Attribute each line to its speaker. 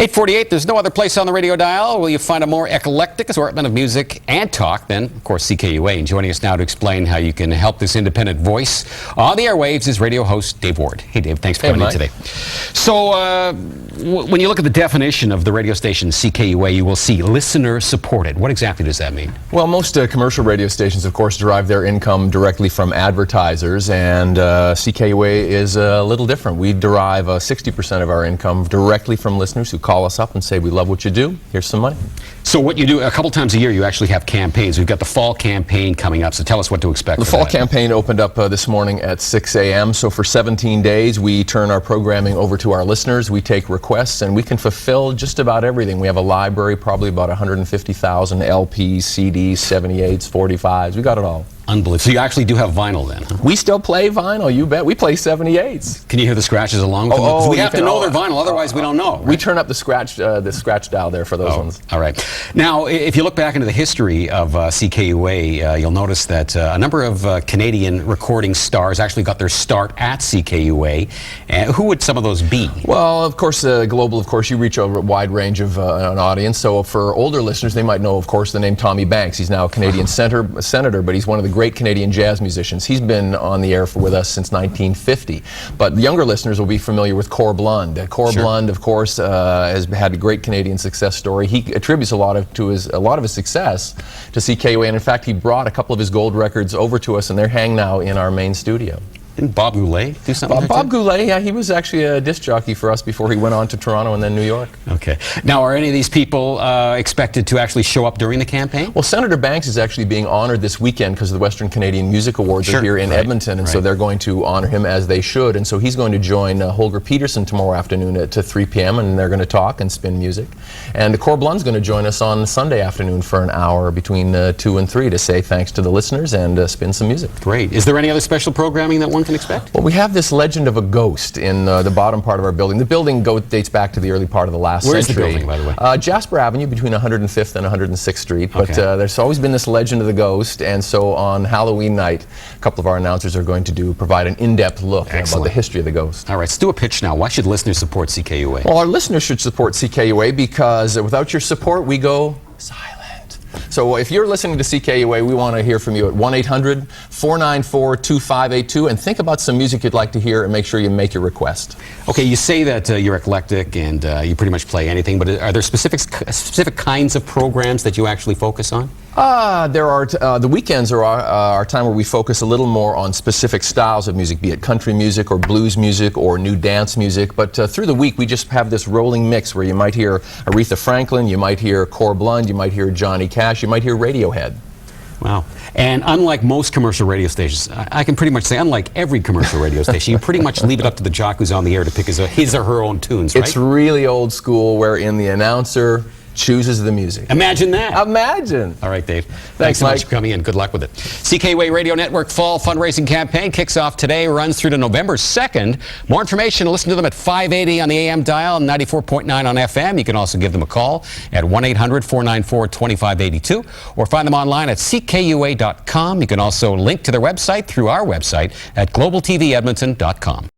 Speaker 1: 8:48, there's no other place on the radio dial where you find a more eclectic assortment of music and talk than, of course, CKUA. And joining us now to explain how you can help this independent voice on the airwaves is radio host Dave Ward. Hey, Dave, thanks for coming in today. So, when you look at the definition of the radio station CKUA, you will see listener-supported. What exactly does that mean?
Speaker 2: Well, most commercial radio stations, of course, derive their income directly from advertisers, and CKUA is a little different. We derive 60% of our income directly from listeners who call us up and say, we love what you do, here's some money.
Speaker 1: So what you do, a couple times a year, you actually have campaigns. We've got the fall campaign coming up, so tell us what to expect.
Speaker 2: The fall campaign opened up this morning at 6 a.m., so for 17 days we turn our programming over to our listeners. We take requests, and we can fulfill just about everything. We have a library, probably about 150,000 LPs, CDs, 78s, 45s, we got it all.
Speaker 1: Unbelievable. So you actually do have vinyl then, huh?
Speaker 2: We still play vinyl, you bet. We play 78s.
Speaker 1: Can you hear the scratches along with them?
Speaker 2: Oh,
Speaker 1: we have to know they're vinyl, otherwise we don't know. Right?
Speaker 2: We turn up the scratch dial there for those ones.
Speaker 1: All right. Now, if you look back into the history of CKUA, you'll notice that a number of Canadian recording stars actually got their start at CKUA. Who would some of those be?
Speaker 2: Well, of course, global, of course, you reach a wide range of an audience. So for older listeners, they might know, of course, the name Tommy Banks. He's now a Canadian senator, but he's one of the great Canadian jazz musicians. He's been on the air with us since 1950. But younger listeners will be familiar with Ckua Ckua Blund, of course, has had a great Canadian success story. He attributes a lot of his success to CKUA, and in fact, he brought a couple of his gold records over to us, and they're hanging now in our main studio.
Speaker 1: Didn't Bob Goulet do something?
Speaker 2: Bob Goulet, yeah, he was actually a disc jockey for us before he went on to Toronto and then New York.
Speaker 1: Okay. Now, are any of these people expected to actually show up during the campaign?
Speaker 2: Well, Senator Banks is actually being honored this weekend because the Western Canadian Music Awards are here in Edmonton, and so they're going to honor him as they should. And so he's going to join Holger Peterson tomorrow afternoon at 3 p.m. and they're going to talk and spin music. And Ckua Blund's going to join us on Sunday afternoon for an hour between 2 and 3 to say thanks to the listeners and spin some music.
Speaker 1: Great. Is there any other special programming that one can expect?
Speaker 2: Well, we have this legend of a ghost in the bottom part of our building. The building dates back to the early part of the last century.
Speaker 1: Where's the building, by the way?
Speaker 2: Jasper Avenue, between 105th and 106th Street. But there's always been this legend of the ghost, and so on Halloween night, a couple of our announcers are going to provide an in-depth look about the history of the ghost.
Speaker 1: All right, let's do a pitch now. Why should listeners support CKUA?
Speaker 2: Well, our listeners should support CKUA because without your support, we go silent. So if you're listening to CKUA, we want to hear from you at 1-800-494-2582 and think about some music you'd like to hear and make sure you make your request. Okay,
Speaker 1: you say that you're eclectic and you pretty much play anything, but are there specific kinds of programs that you actually focus on?
Speaker 2: There are, the weekends are our time where we focus a little more on specific styles of music, be it country music or blues music or new dance music. But through the week, we just have this rolling mix where you might hear Aretha Franklin, you might hear Ckua Blund, you might hear Johnny Cash, you might hear Radiohead.
Speaker 1: Wow. And unlike most commercial radio stations, I can pretty much say, unlike every commercial radio station, you pretty much leave it up to the jock who's on the air to pick his or her own tunes, right?
Speaker 2: It's really old school, wherein the announcer chooses the music.
Speaker 1: Imagine that.
Speaker 2: Imagine.
Speaker 1: All right, Dave. Thanks so much for coming in. Good luck with it. CKUA Radio Network Fall Fundraising Campaign kicks off today, runs through to November 2nd. More information, listen to them at 580 on the AM dial and 94.9 on FM. You can also give them a call at 1-800-494-2582 or find them online at ckua.com. You can also link to their website through our website at globaltvedmonton.com.